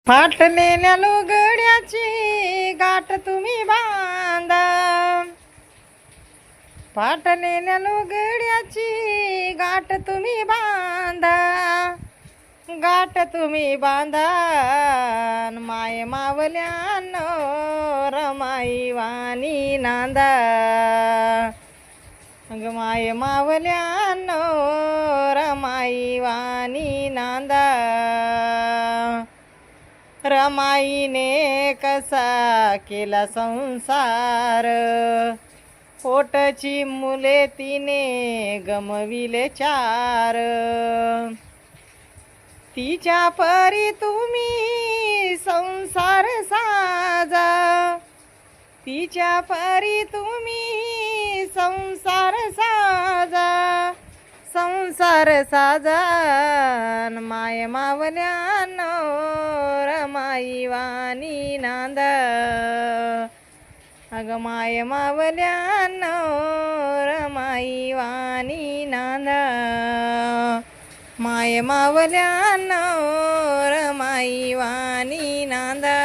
फाटलेल्या लुगड्याची गाठ तुम्ही बांधा, फाटलेल्या लुगड्याची गाठ तुम्ही बांधा, गाठ तुम्ही बांधा न माय मावल्यानो रमाई वाणी नांदा. ग माय मावल्यानो रमाई वाणी नांदा. रमाईने कसा केला संसार, पोटची मुले तिने गमविले चार. तिच्या परी तुम्ही संसार साजा, तिच्या परी तुम्ही संसार साजा, संसार साजा माय मावल्यानो रमाई वाणी नांदा. अगं माय मावल्यानो रमाई वाणी नांदा. माय मावल्यानो रमाई वाणी नांदा.